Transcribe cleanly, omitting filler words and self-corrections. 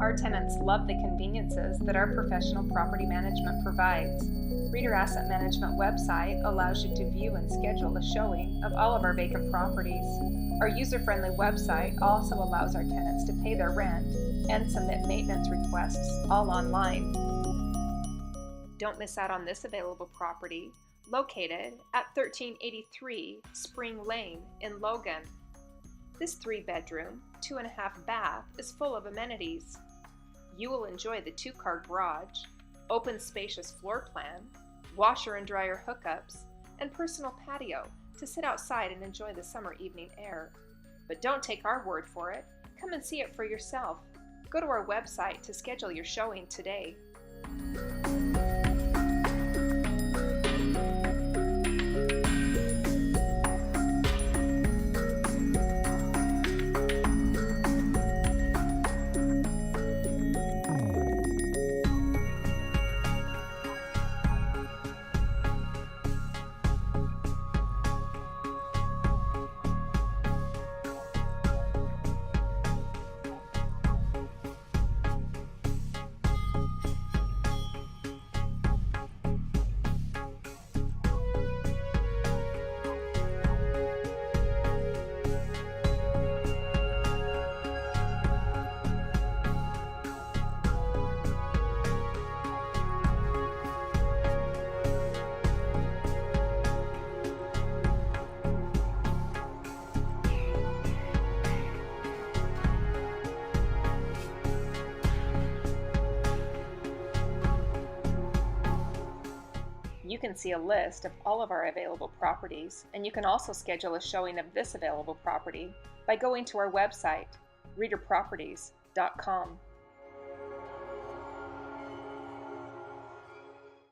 Our tenants love the conveniences that our professional property management provides. Reader Asset Management website allows you to view and schedule a showing of all of our vacant properties. Our user-friendly website also allows our tenants to pay their rent and submit maintenance requests all online. Don't miss out on this available property, located at 1383 Spring Lane in Logan. This 3-bedroom, 2.5 bath is full of amenities. You will enjoy the 2-car garage, open spacious floor plan, washer and dryer hookups, and personal patio to sit outside and enjoy the summer evening air. But don't take our word for it. Come and see it for yourself. Go to our website to schedule your showing today. You can see a list of all of our available properties, and you can also schedule a showing of this available property by going to our website, readerproperties.com.